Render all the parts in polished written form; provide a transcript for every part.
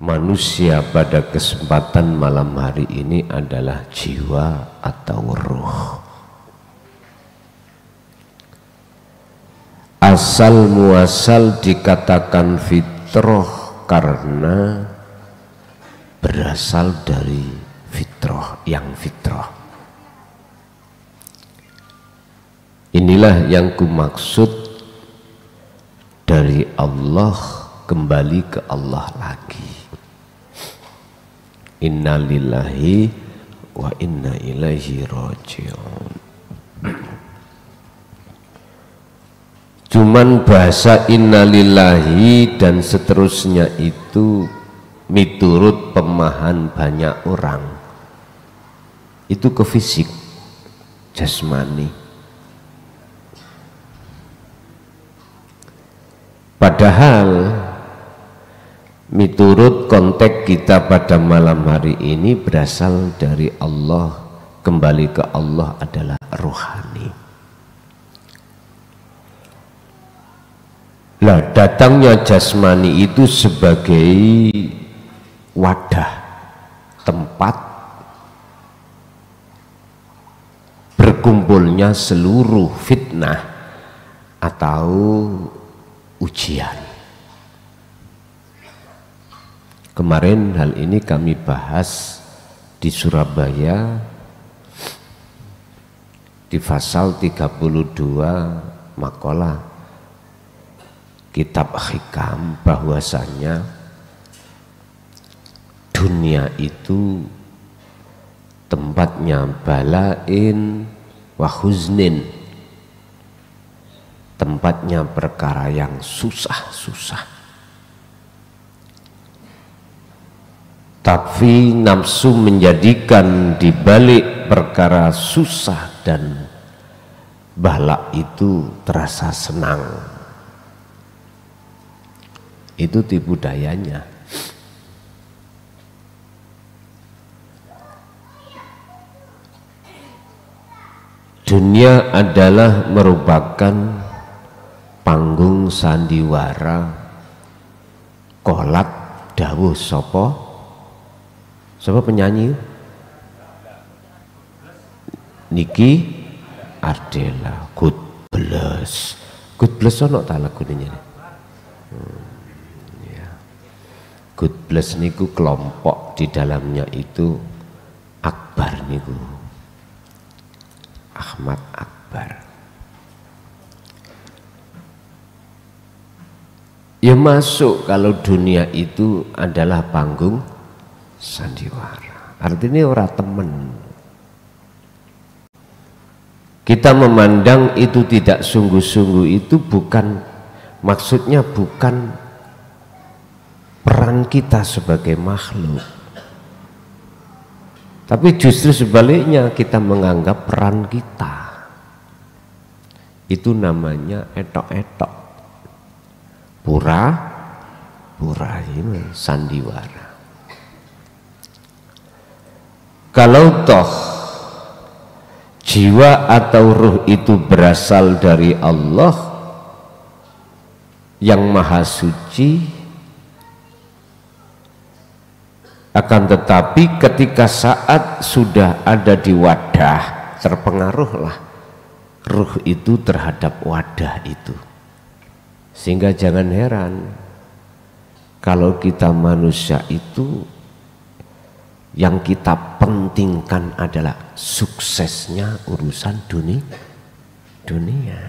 manusia pada kesempatan malam hari ini adalah jiwa atau ruh. Asal muasal dikatakan fitrah karena berasal dari fitrah, yang fitrah. Inilah yang kumaksud dari Allah kembali ke Allah lagi. Inna lillahi wa inna ilaihi raji'un. Cuman bahasa innalillahi dan seterusnya itu miturut pemahaman banyak orang itu ke fisik, jasmani. Padahal miturut konteks kita pada malam hari ini berasal dari Allah, kembali ke Allah adalah rohani. Lah datangnya jasmani itu sebagai wadah, tempat berkumpulnya seluruh fitnah atau ujian. Kemarin hal ini kami bahas di Surabaya di pasal 32 makalah kitab hikam, bahwasanya dunia itu tempatnya balain wa huznin, tempatnya perkara yang susah-susah. Tapi nafsu menjadikan dibalik perkara susah dan bala itu terasa senang. Itu tipu dayanya. Dunia adalah merupakan panggung sandiwara kolak dawuh sopo penyanyi niki Ardella good bless ono ta lagune good bless niku kelompok di dalamnya itu Akbar niku Ahmad Akbar. Ya masuk kalau dunia itu adalah panggung sandiwara. Artinya ora temen. Kita memandang itu tidak sungguh-sungguh itu bukan, maksudnya bukan peran kita sebagai makhluk. Tapi justru sebaliknya kita menganggap peran kita. Itu namanya etok-etok. Pura ini sandiwara. Kalau toh jiwa atau ruh itu berasal dari Allah yang maha suci, akan tetapi ketika saat sudah ada di wadah, terpengaruhlah ruh itu terhadap wadah itu. Sehingga jangan heran kalau kita manusia itu yang kita pentingkan adalah suksesnya urusan dunia.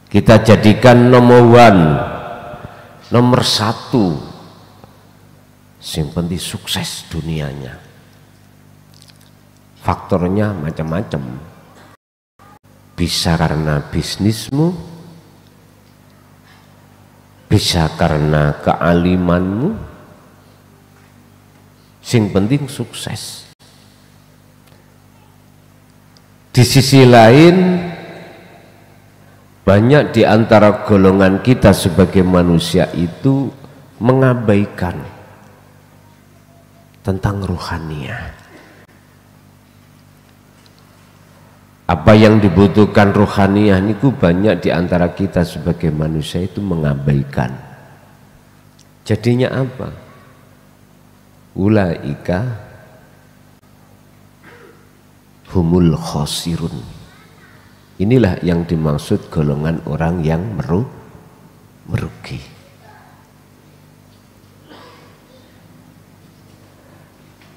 Kita jadikan nomor satu, yang penting sukses dunianya. Faktornya macam-macam. Bisa karena bisnismu, bisa karena kealimanmu, yang penting sukses. Di sisi lain, banyak di antara golongan kita sebagai manusia itu mengabaikan tentang ruhaniyah. Apa yang dibutuhkan ruhaniyah niku banyak di antara kita sebagai manusia itu mengabaikan. Jadinya apa? Ulaika humul khosirun. Inilah yang dimaksud golongan orang yang merugi.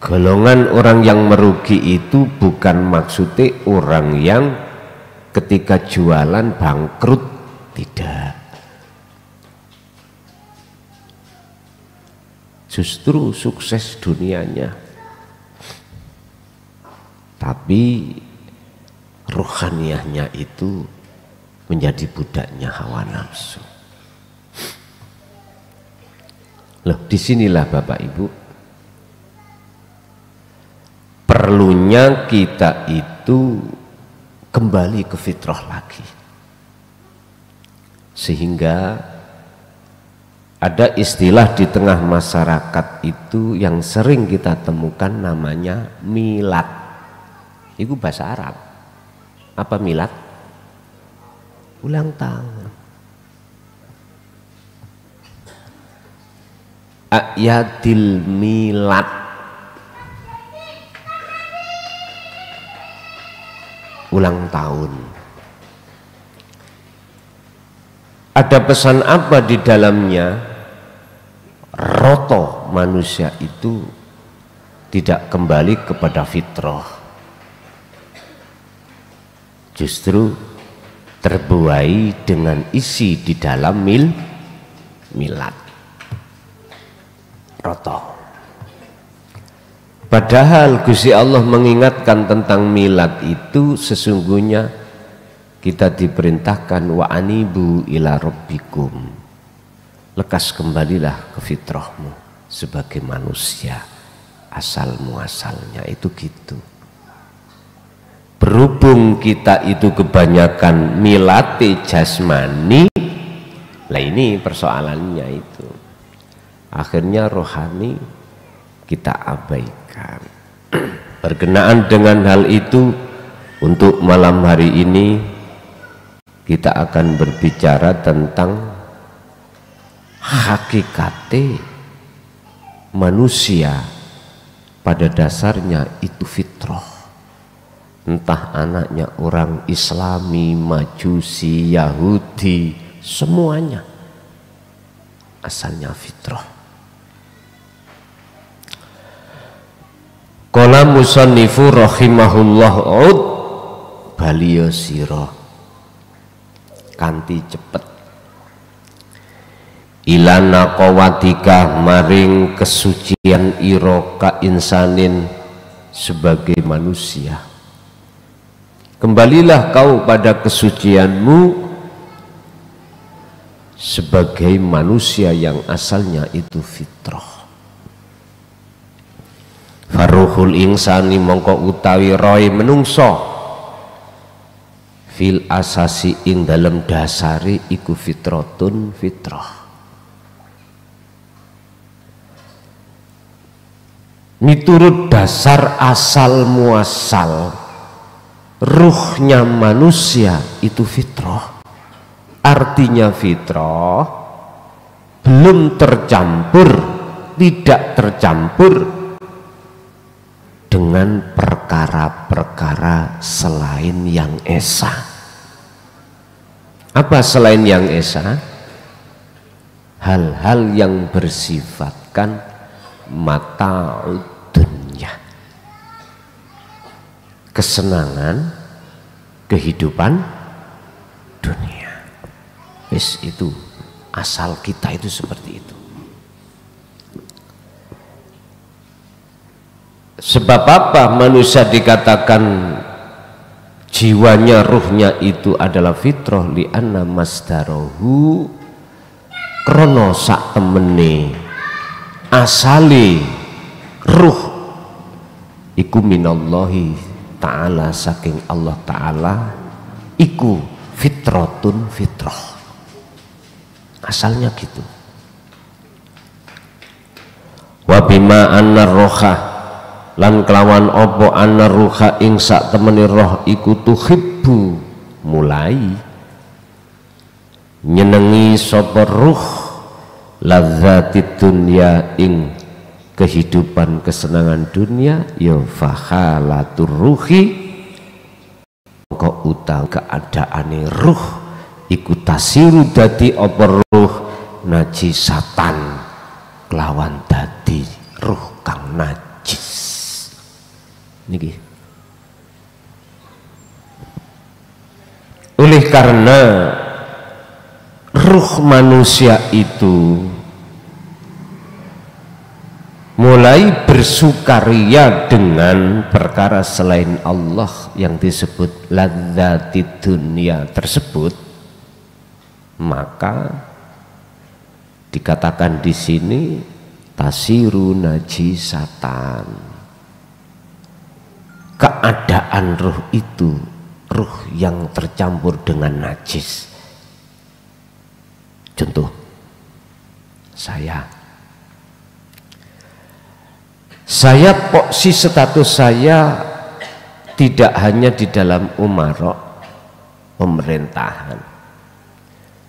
Golongan orang yang merugi itu bukan maksudnya orang yang ketika jualan bangkrut, tidak. Justru sukses dunianya, tapi rohaniahnya itu menjadi budaknya hawa nafsu. Loh, disinilah Bapak Ibu, perlunya kita itu kembali ke fitrah lagi, sehingga ada istilah di tengah masyarakat itu yang sering kita temukan namanya milad. Itu bahasa Arab. Apa milad? Ulang tahun. A'yadil milad. Ulang tahun. Ada pesan apa di dalamnya? Roto manusia itu tidak kembali kepada fitrah, justru terbuai dengan isi di dalam milad. Roto. Padahal Gusti Allah mengingatkan tentang milad itu, sesungguhnya kita diperintahkan wa anibu ila rabbikum. Lekas kembalilah ke fitrahmu sebagai manusia, asal muasalnya itu gitu. Berhubung kita itu kebanyakan milati jasmani, lah ini persoalannya itu. Akhirnya rohani kita abaikan. Berkenaan dengan hal itu, untuk malam hari ini kita akan berbicara tentang hakikate manusia pada dasarnya itu fitrah. Entah anaknya orang Islami, Majusi, Yahudi, semuanya asalnya fitrah. Qala musannifu rahimahullah ud baliyo sira kanthi cepet ilana qawatika maring kesucian ira ka insanin sebagai manusia. Kembalilah kau pada kesucianmu sebagai manusia yang asalnya itu fitrah. Faruhul insani mongko utawi roy menungso fil asasi ing dalam dasari iku fitratun fitrah. Miturut dasar asal muasal ruhnya manusia itu fitrah. Artinya fitrah belum tercampur, tidak tercampur dengan perkara-perkara selain yang esa. Apa selain yang esa? Hal-hal yang bersifatkan mata'ud dunya, kesenangan kehidupan dunia. Itu asal kita itu seperti itu. Sebab apa manusia dikatakan jiwanya, ruhnya itu adalah fitrah? Li'anna masdarahu krono sak temene asali ruh iku minallahi ta'ala, saking Allah ta'ala, iku fitratun fitrah, asalnya gitu. Wa bima anna roha lan kelawan opo anna ruha ing sak temeni roh iku tuhibbu mulai nyenengi sapa ruh ladzatid dunya ing kehidupan kesenangan dunia ya fakhalatur ruhi kok utawi keadaane ruh iku tasiru dadi apa ruh najisatan kelawan dadi ruh kang najis niki. Oleh karena ruh manusia itu mulai bersukaria dengan perkara selain Allah yang disebut ladzatid dunia tersebut, maka dikatakan di sini tasiru najisatan. Keadaan ruh itu ruh yang tercampur dengan najis. Contoh, saya posisi status saya tidak hanya di dalam umarok pemerintahan,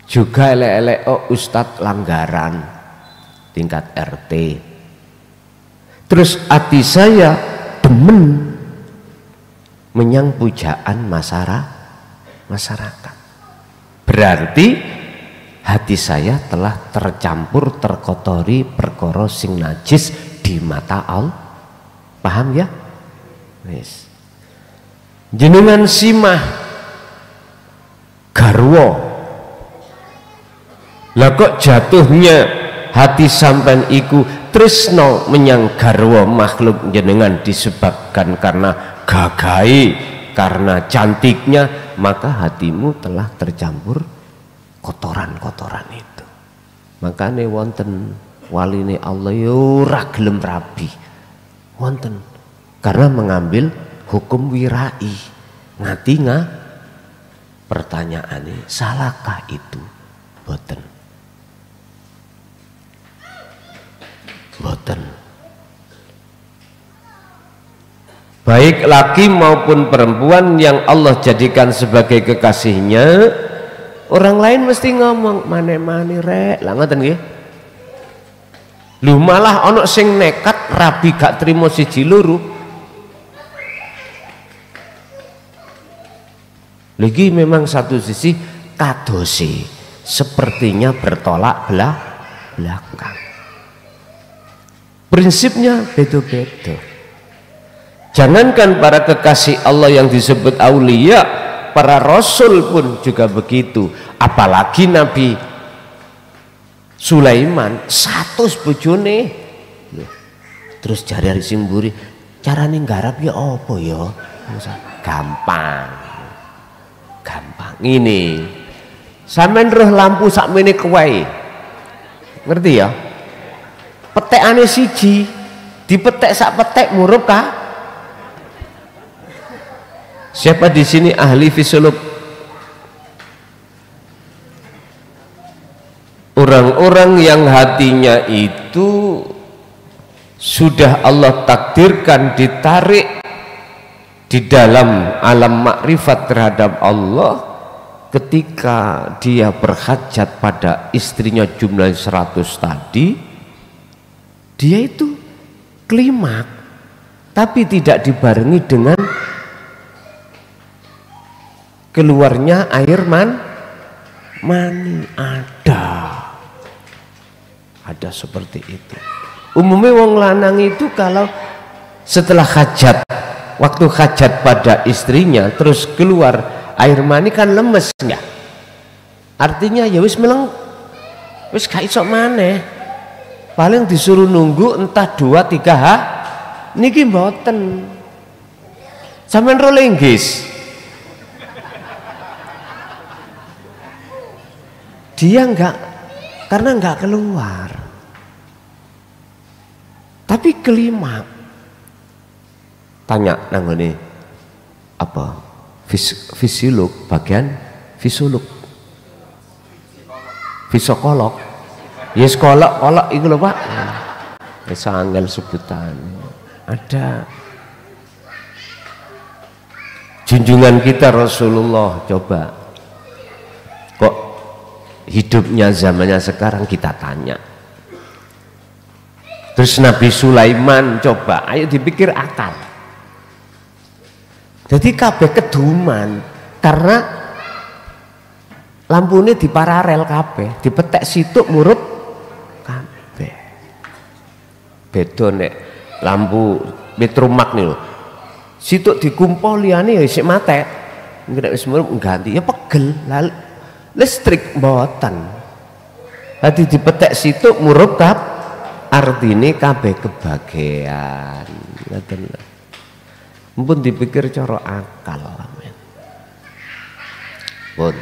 juga elek-elek ustadz langgaran tingkat RT. Terus hati saya demen menyang pujaan masyarakat. Berarti hati saya telah tercampur terkotori perkara sing najis di mata Allah. Paham ya? Yes. Jenengan simah garwa, lah kok jatuhnya hati sampean iku tresno menyang garwa makhluk jenengan disebabkan karena gagai, karena cantiknya, maka hatimu telah tercampur kotoran-kotoran itu. Makanya wonten waline Allah ora gelem rabi wonten karena mengambil hukum wirai. Ngati pertanyaannya salahkah itu? Boten baik laki maupun perempuan yang Allah jadikan sebagai kekasihnya, orang lain mesti ngomong mane-mane rek lah ngoten nggih. Lu malah ono sing nekat rabi gak trimo siji loro. Lagi memang satu sisi kadosi sepertinya bertolak belakang. Prinsipnya beda-beda. Jangankan para kekasih Allah yang disebut aulia, para rasul pun juga begitu. Apalagi Nabi Sulaiman 100 bojone. Terus jari simburi, carane nggarap ya apa ya? Gampang. Ini. Sampeyan roh lampu sakmene kuwe. Ngerti ya? Petekane siji, dipetek sak petek murup kah? Siapa di sini ahli fisiolog? Orang-orang yang hatinya itu sudah Allah takdirkan ditarik di dalam alam makrifat terhadap Allah, ketika dia berhajat pada istrinya jumlah 100 tadi, dia itu klimak, tapi tidak dibarengi dengan keluarnya air mani. Ada seperti itu. Umumnya wong lanang itu kalau setelah hajat, waktu hajat pada istrinya terus keluar air mani kan lemes enggak? Artinya ya wis meleng, wis gak iso maneh. Paling disuruh nunggu entah 2-3 niki mboten. Sampeyan ro lenggis. Dia karena enggak keluar, tapi kelima. Tanya nanggone apa? Fisiolog, bagian fisiolog, psikolog. Yes, kolok itu loh Pak. Bisa angel sebutan. Ada. Junjungan kita Rasulullah, coba. Kok hidupnya zamannya sekarang kita tanya, Terus Nabi Sulaiman, coba ayo dipikir akal. Jadi kabeh keduman karena lampunya di paralel kabeh, dipetek situk murup kabeh. Beda nek lampu metromak nih lho. Situk dikumpul liyane ya isih matek. Nek wis murup ganti ya pegel. Listrik mboten. Dadi dipetek situk murup kabeh. Artine kabeh kebagian. Ngoten lho. Mumpun dipikir cara akal men. Pun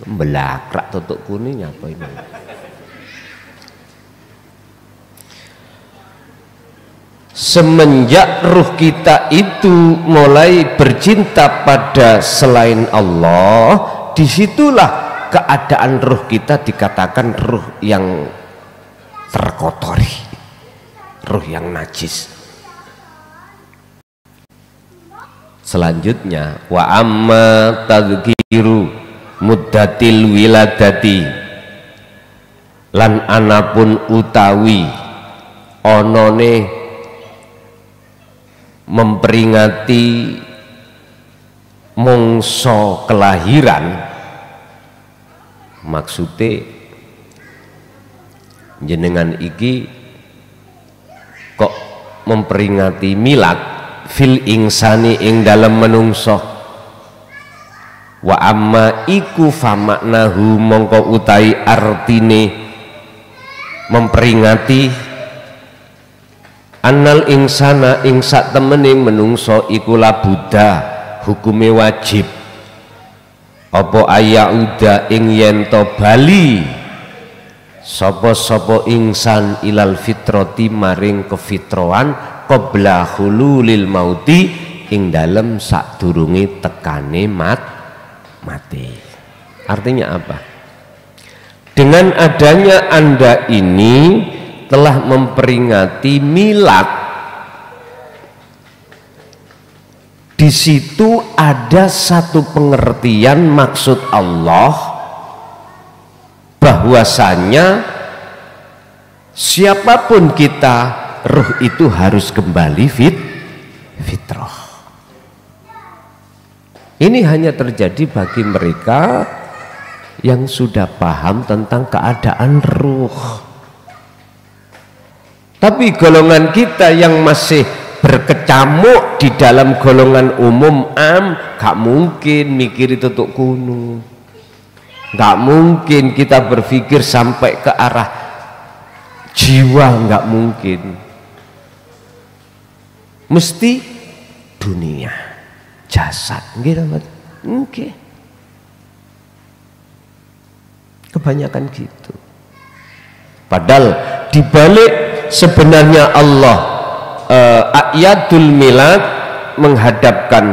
belakrak tutuk kuning apa ini? Semenjak ruh kita itu mulai bercinta pada selain Allah, disitulah keadaan ruh kita dikatakan ruh yang terkotori, ruh yang najis. Selanjutnya wa amma tadhkiru muddatil wiladati, lan anapun utawi onone memperingati mangsa kelahiran, maksudnya jenengan iki kok memperingati milad fil insani ing dalem menungso. Wa amma iku famaknahu mongko utai artine memperingati annal insana ing sak temene menungso iku labuda hukume wajib apa ayauda ing yen to bali sapa-sapa insan ilal fitrati maring kefitroan qabla hululil mauti ing dalem sadurunge tekane mati. Artinya apa? Dengan adanya Anda ini telah memperingati milad, di situ ada satu pengertian maksud Allah bahwasanya siapapun kita, ruh itu harus kembali fitrah. Ini hanya terjadi bagi mereka yang sudah paham tentang keadaan ruh. Tapi golongan kita yang masih berkecamuk di dalam golongan umum gak mungkin mikir itu tuh kuno, gak mungkin kita berpikir sampai ke arah jiwa, gak mungkin, mesti dunia, jasad gitu. Okay. Kebanyakan gitu. Padahal dibalik sebenarnya Allah ayatul milad menghadapkan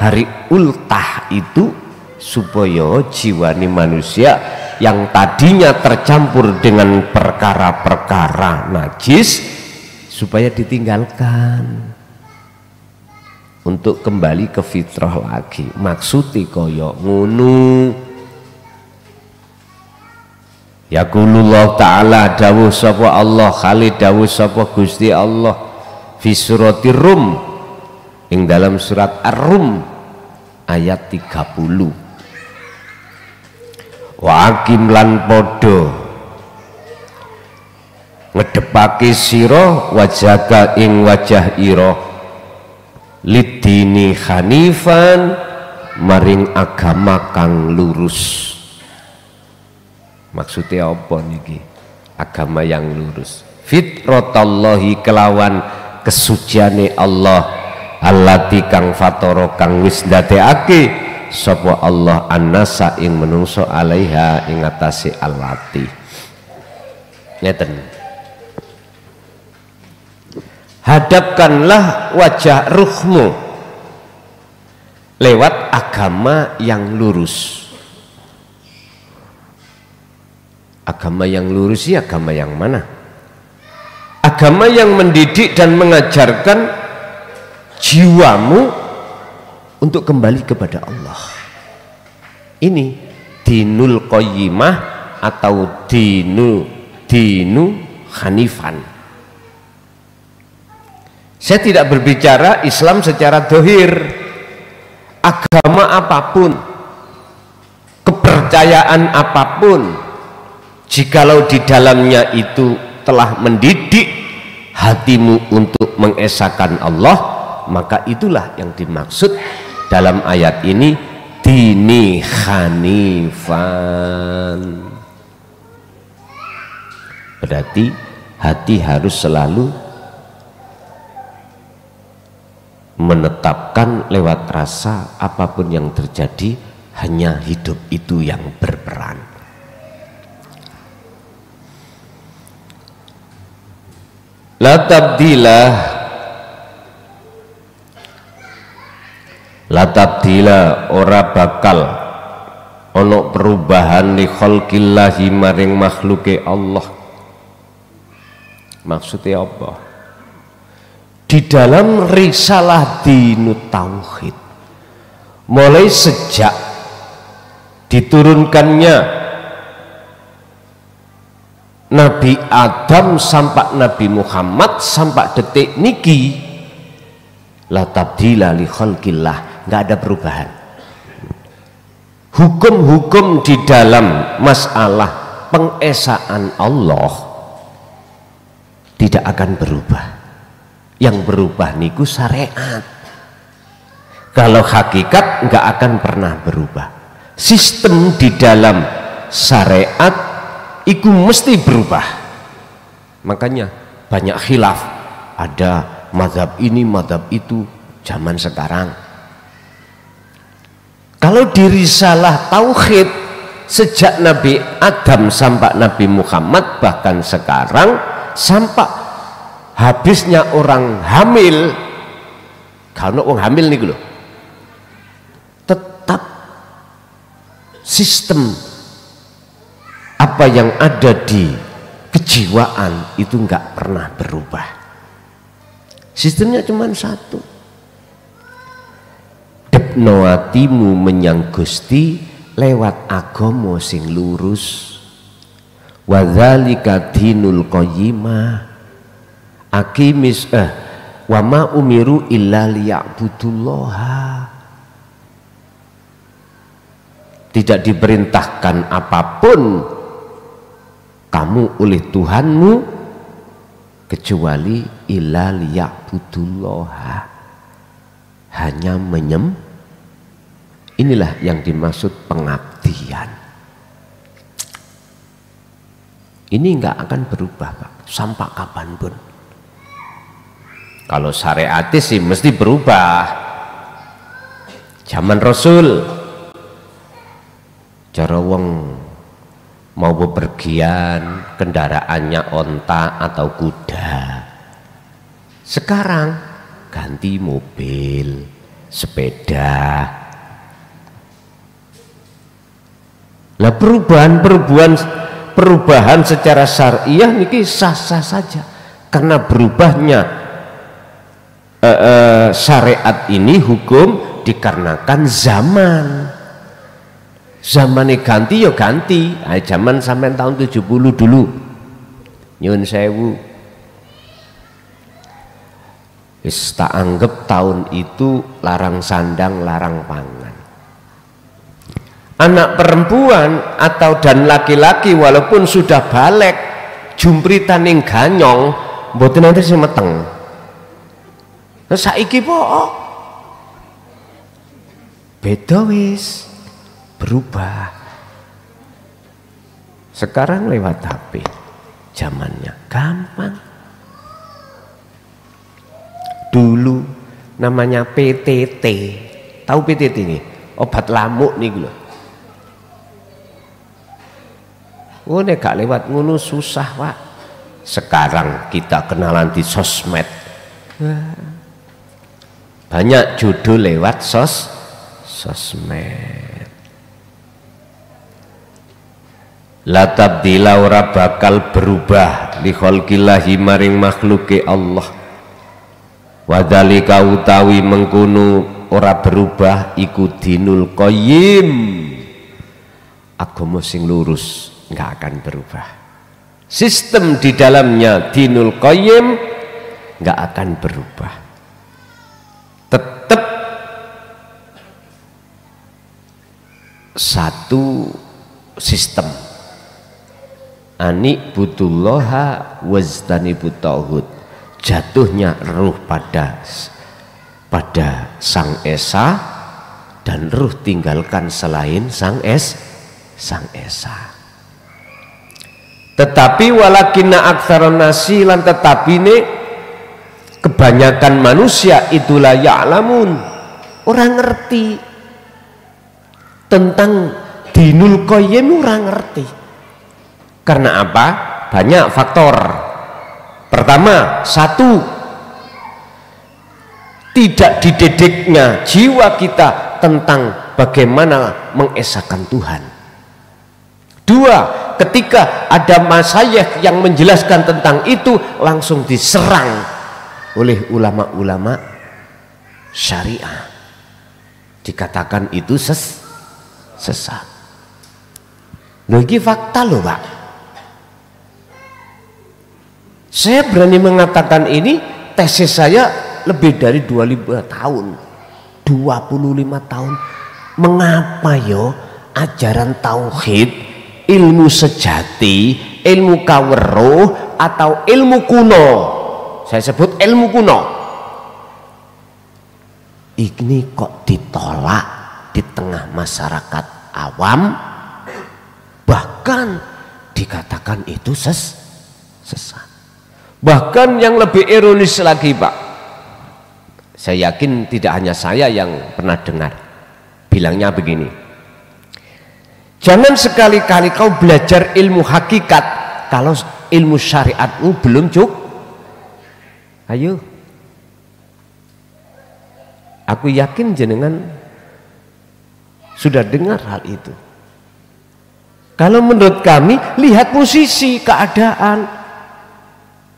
hari ultah itu supaya jiwani manusia yang tadinya tercampur dengan perkara-perkara najis supaya ditinggalkan untuk kembali ke fitrah lagi. Maksudnya koyo ngunu. Yaqulullah ta'ala dawuh sapa Allah, khalid dawuh sapa Gusti Allah fi suratir Rum ing dalam surat Ar-Rum ayat 30. Wa aqim lan padha ngedepake sira wajaka ing wajah ira lidini hanifan maring agama kang lurus. Maksudnya apa niki? Agama yang lurus. Fitratallahi kelawan kesuciane Allah allati kang fatara kang wis ndadekake sapa Allah annasa ing menungso alaiha ing atase allati. Ngeten. Hadapkanlah wajah ruhmu lewat agama yang lurus. Agama yang lurus ya agama yang mana? Agama yang mendidik dan mengajarkan jiwamu untuk kembali kepada Allah. Ini dinul qayyimah atau dinu hanifan. Saya tidak berbicara Islam secara dohir. Agama apapun, kepercayaan apapun, jikalau di dalamnya itu telah mendidik hatimu untuk mengesahkan Allah, maka itulah yang dimaksud dalam ayat ini, dini hanifan. Berarti hati harus selalu menetapkan lewat rasa apapun yang terjadi, hanya hidup itu yang berperan. La tabdila ora bakal ono perubahan li khalqillahi maring makhluke Allah. Maksudnya apa? Di dalam risalah dinut tauhid, mulai sejak diturunkannya Nabi Adam sampai Nabi Muhammad sampai detik niki, la tabdila li khalqillah, nggak ada perubahan. Hukum-hukum di dalam masalah pengesaan Allah tidak akan berubah. Yang berubah niku syariat. Kalau hakikat nggak akan pernah berubah. Sistem di dalam syariat itu mesti berubah. Makanya banyak khilaf, ada mazhab ini, mazhab itu zaman sekarang. Kalau di risalah tauhid sejak Nabi Adam sampai Nabi Muhammad, bahkan sekarang sampai habisnya orang hamil, kalau orang hamil nih loh, tetap sistem apa yang ada di kejiwaan itu nggak pernah berubah. Sistemnya cuma satu, depno atimu menyang Gusti lewat agama sing lurus. Wadzalika dinul qayyimah akimis wa ma umiru illa liya'budullaha. Tidak diperintahkan apapun kamu oleh Tuhanmu kecuali illa liya'budullaha, hanya inilah yang dimaksud pengabdian. Ini nggak akan berubah, Pak, sampai kapanpun. Kalau syariatis sih mesti berubah. Zaman Rasul, cara wong mau bepergian kendaraannya onta atau kuda. Sekarang ganti mobil, sepeda. Lah perubahan secara syariah niki sah-sah saja, karena berubahnya syariat ini hukum dikarenakan zamannya ganti ya ganti. Zaman sampai tahun 70 dulu nyun sewu wis tak anggap tahun itu larang sandang larang pangan. Anak perempuan atau dan laki-laki walaupun sudah balik jumpritan ning ganyong mboten nanti sing meteng. Nah saiki po beda wis, berubah. Sekarang lewat HP, zamannya gampang. Dulu namanya PTT, tahu PTT ini? Obat lamuk nih lho. Oh, nek gak lewat ngono susah, Pak. Sekarang kita kenalan di sosmed. Banyak jodoh lewat sosmed. La tabdila ora bakal berubah li khalqillahi maring makhluke Allah. Wadzalika utawi mengkono ora berubah iku dinul qayyim. Agama sing lurus nggak akan berubah. Sistem di dalamnya dinul qayyim, nggak akan berubah. Tetap satu sistem. Ani butullaha wajtanibut tauhid. Jatuhnya ruh pada Sang Esa, dan ruh tinggalkan selain Sang Esa. Tetapi walakinna aktsaron nasi, lan tetapi ini kebanyakan manusia itulah ya'lamun, orang ngerti tentang dinul qayyim, orang ngerti. Karena apa? Banyak faktor. Pertama, satu, tidak dididiknya jiwa kita tentang bagaimana mengesahkan Tuhan. Dua, ketika ada masyayikh yang menjelaskan tentang itu, langsung diserang oleh ulama-ulama syariah, dikatakan itu sesat. Loh, ini fakta loh Pak. Saya berani mengatakan ini, tesis saya lebih dari 25 tahun. Mengapa yo ajaran tauhid, ilmu sejati, ilmu kaweruh, atau ilmu kuno, saya sebut ilmu kuno, ini kok ditolak di tengah masyarakat awam, bahkan dikatakan itu sesat. Bahkan yang lebih ironis lagi Pak, saya yakin tidak hanya saya yang pernah dengar, bilangnya begini, jangan sekali-kali kau belajar ilmu hakikat kalau ilmu syariatmu belum cukup. Ayo, aku yakin jenengan sudah dengar hal itu. Kalau menurut kami, lihat posisi keadaan.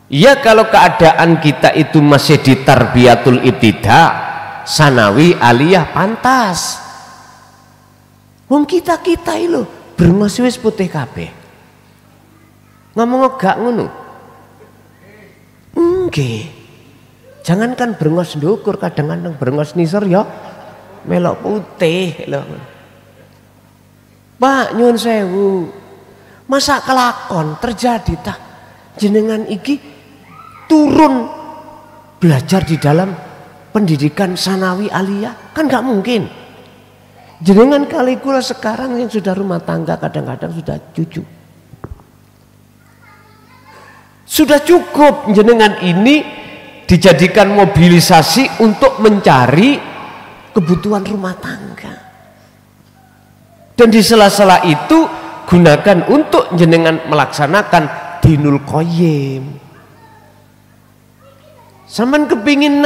Ya, kalau keadaan kita itu masih di tarbiyatul ibtida, sanawi, aliyah, pantas. Wong kita itu brengos wis putih kabeh. Ngomong gak ngono. Nggih. Jangankan brengos ndukur, kadang-kadang brengos nisor ya melok putih lho. Pak nyuwun sewu. Masa kelakon terjadi tak jenengan iki turun belajar di dalam pendidikan sanawi aliyah? Kan gak mungkin. Jenengan kalikula sekarang yang sudah rumah tangga, kadang-kadang sudah cucu, sudah cukup jenengan ini dijadikan mobilisasi untuk mencari kebutuhan rumah tangga. Dan di sela-sela itu gunakan untuk jenengan melaksanakan dinul qayyim. Sampean kepingin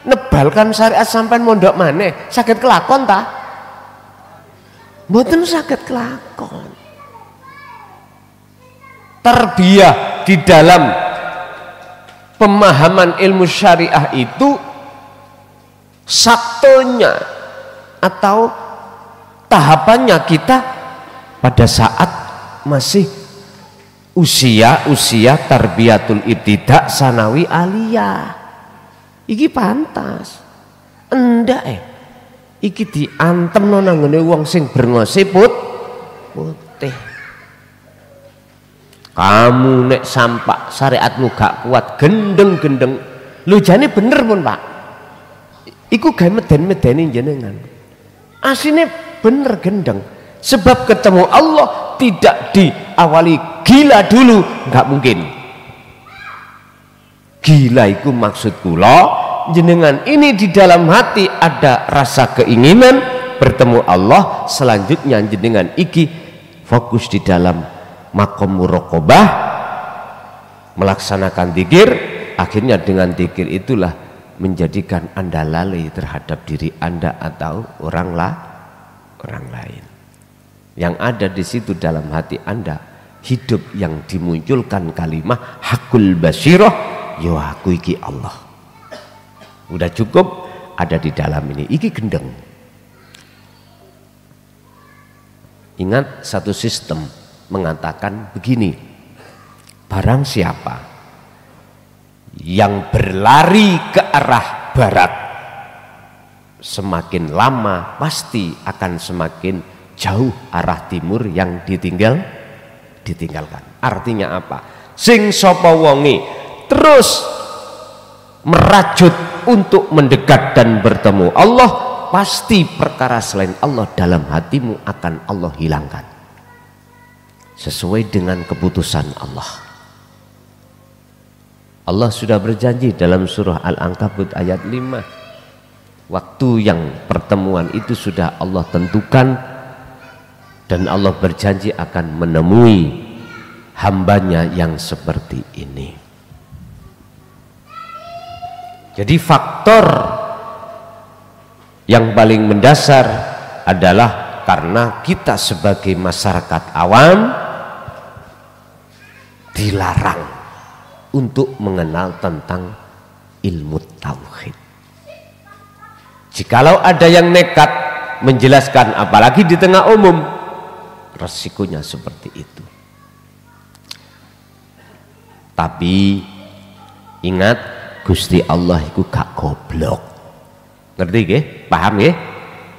nebalkan syariat sampean mondok maneh, saged kelakon ta? Mboten saged kelakon. Tarbiyah di dalam pemahaman ilmu syariah itu saktonya atau tahapannya kita pada saat masih usia tarbiyatul ibtida, sanawi, aliyah. Iki pantas. Endak iki diantemno nang ngene wong sing brengose putih. Kamu nek sampak syariatmu gak kuat, gendeng-gendeng. Lho jane bener pun Pak. Iku gawe meden-medeni jenengan. Asline bener gendeng. Sebab ketemu Allah tidak diawali gila dulu, nggak mungkin. Gila itu maksud kula, jenengan ini di dalam hati ada rasa keinginan bertemu Allah, selanjutnya jenengan iki fokus di dalam maqam muraqabah, melaksanakan zikir, akhirnya dengan zikir itulah menjadikan Anda lalai terhadap diri Anda atau orang lain. Yang ada di situ dalam hati Anda hidup yang dimunculkan kalimat hakul basyirah, yo aku iki Allah. Udah cukup ada di dalam ini, iki gendeng. Ingat satu sistem mengatakan begini, barang siapa yang berlari ke arah barat semakin lama pasti akan semakin jauh arah timur yang ditinggalkan. Artinya apa? Sing sapa wonge terus merajut untuk mendekat dan bertemu Allah, pasti perkara selain Allah dalam hatimu akan Allah hilangkan sesuai dengan keputusan Allah. Allah sudah berjanji dalam surah Al-Ankabut ayat 5, waktu yang pertemuan itu sudah Allah tentukan, dan Allah berjanji akan menemui hambanya yang seperti ini. Jadi faktor yang paling mendasar adalah karena kita sebagai masyarakat awam dilarang untuk mengenal tentang ilmu tauhid. Jikalau ada yang nekat menjelaskan, apalagi di tengah umum, resikonya seperti itu. Tapi ingat, Gusti Allah itu gak goblok. Ngerti nggih? Paham nggih?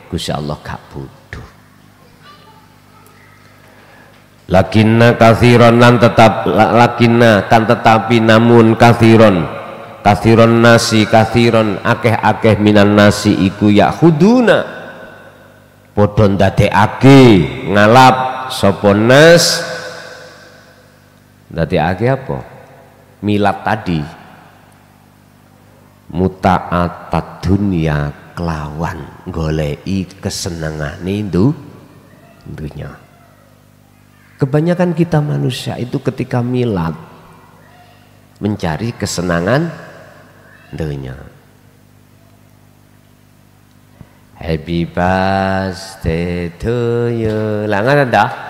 Gusti Allah gak bodoh. Lakinna kathiron lan tetap lakinna kan tetapi namun kathiron nasi kathiron akeh-akeh minan nasi iku yakhuduna padha ndadekake ngalap sapa nas. Ndadekake apa? Milad tadi, muta'atat dunia kelawan golei kesenengane dunya. Kebanyakan kita manusia itu ketika milad mencari kesenangan dunia. Happy birthday to you. Langan ada?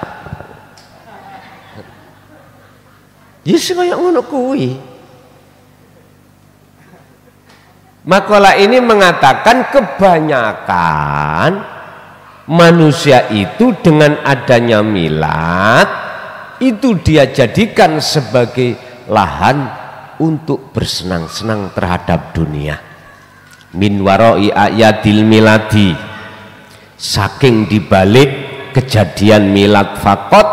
Yes, kaya ngono kuwi. Makalah ini mengatakan kebanyakan manusia itu dengan adanya milad itu dia jadikan sebagai lahan untuk bersenang-senang terhadap dunia. Min waroi ayatil miladi, saking dibalik kejadian milad fakot,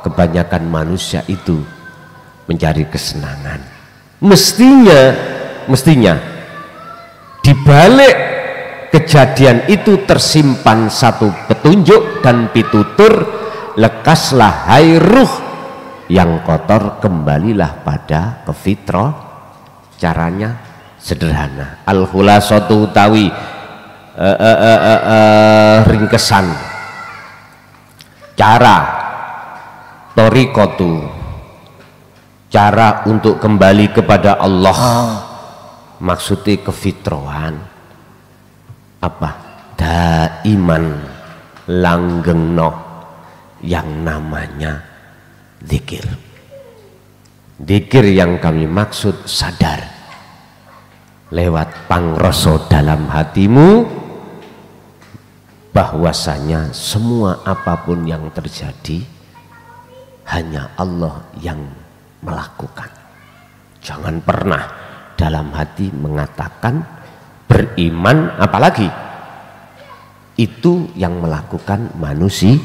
kebanyakan manusia itu mencari kesenangan. Mestinya dibalik kejadian itu tersimpan satu petunjuk dan pitutur, lekaslah hai ruh yang kotor, kembalilah pada kefitrah. Caranya sederhana, al-khulasatu utawi ringkesan cara torikotu, cara untuk kembali kepada Allah. Maksudnya kefitrohan apa? Daiman langgengno yang namanya zikir. Zikir yang kami maksud sadar lewat pangroso dalam hatimu bahwasanya semua apapun yang terjadi hanya Allah yang melakukan. Jangan pernah dalam hati mengatakan beriman, apalagi itu yang melakukan manusia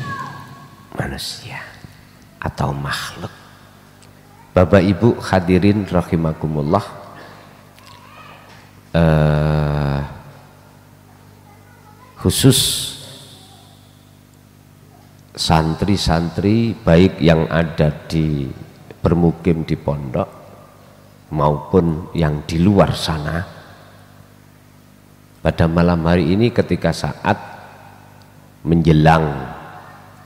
atau makhluk. Bapak Ibu hadirin rahimakumullah, khusus santri-santri baik yang ada di bermukim di pondok maupun yang di luar sana, pada malam hari ini ketika saat menjelang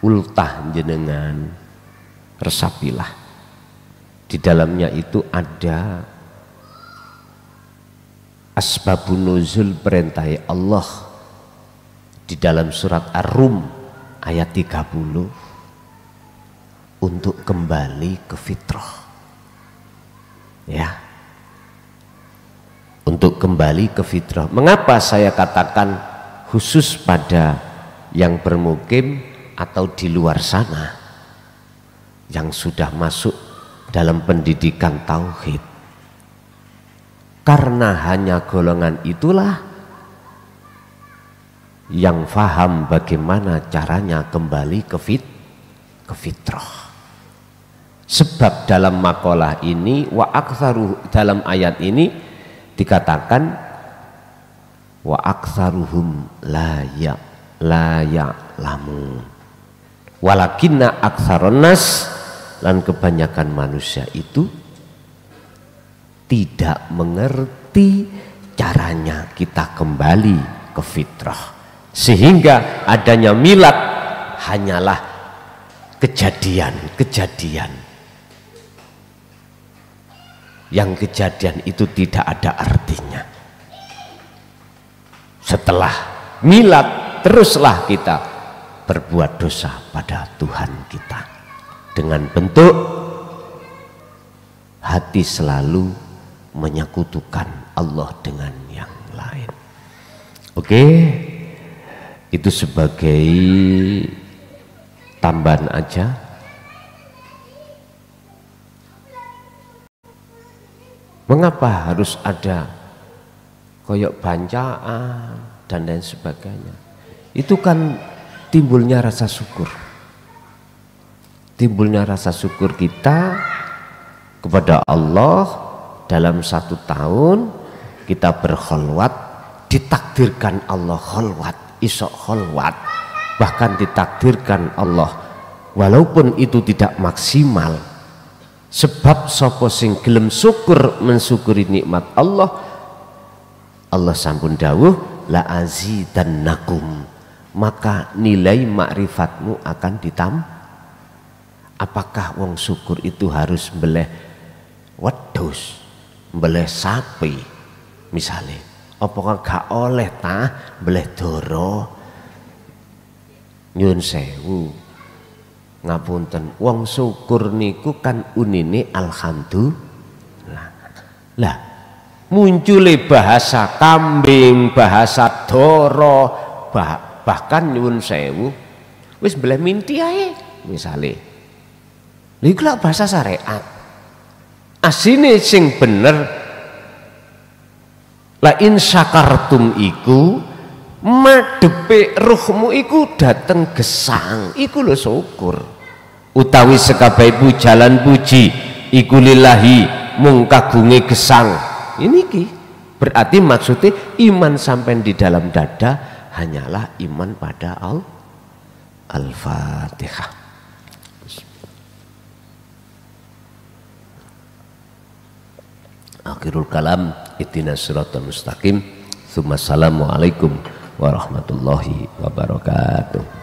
ultah jenengan, resapilah. Di dalamnya itu ada asbabun nuzul perintah Allah di dalam surat Ar-Rum ayat 30 untuk kembali ke fitrah. Ya. Untuk kembali ke fitrah. Mengapa saya katakan khusus pada yang bermukim atau di luar sana yang sudah masuk dalam pendidikan tauhid? Karena hanya golongan itulah yang faham bagaimana caranya kembali ke fitrah. Sebab dalam makalah ini dalam ayat ini dikatakan wa aktsaruhum la ya'lamun. Walakinna aktsarun nas, lan kebanyakan manusia itu tidak mengerti caranya kita kembali ke fitrah, sehingga adanya milad hanyalah kejadian-kejadian yang kejadian itu tidak ada artinya. Setelah milad teruslah kita berbuat dosa pada Tuhan kita dengan bentuk hati selalu menyekutukan Allah dengan yang lain. Oke, itu sebagai tambahan aja. Mengapa harus ada koyok bancaan dan lain sebagainya? Itu kan timbulnya rasa syukur. Timbulnya rasa syukur kita kepada Allah dalam 1 tahun kita berkholwat, ditakdirkan Allah kholwat, isok kholwat, bahkan ditakdirkan Allah walaupun itu tidak maksimal. Sebab sapa sing gelem syukur mensyukuri nikmat Allah, Allah sampun dawuh la azidannakum, maka nilai makrifatmu akan ditambah. Apakah wong syukur itu harus mbeleh wedhus, mbeleh sapi misalnya? Apakah gak oleh ta mbeleh doro? Nyun sewu, ngapunten, wong syukur niku kan unine alhamdulillah. Lah muncule bahasa kambing, bahasa doro, bahkan nyun sewu wis mbeleh minti ae misale. Lha iku lak bahasa syariat. Asine sing bener la in syakartum iku madepe ruhmu iku dateng gesang, iku lho syukur. Utawi sekabai pujalan puji iku lillahi mung kagunge gesang. Ini ki berarti maksudnya iman sampai di dalam dada hanyalah iman pada Allah. Al-Fatihah. Akhirul kalam, ihdinas siratal mustaqim. Assalamualaikum warahmatullahi wabarakatuh.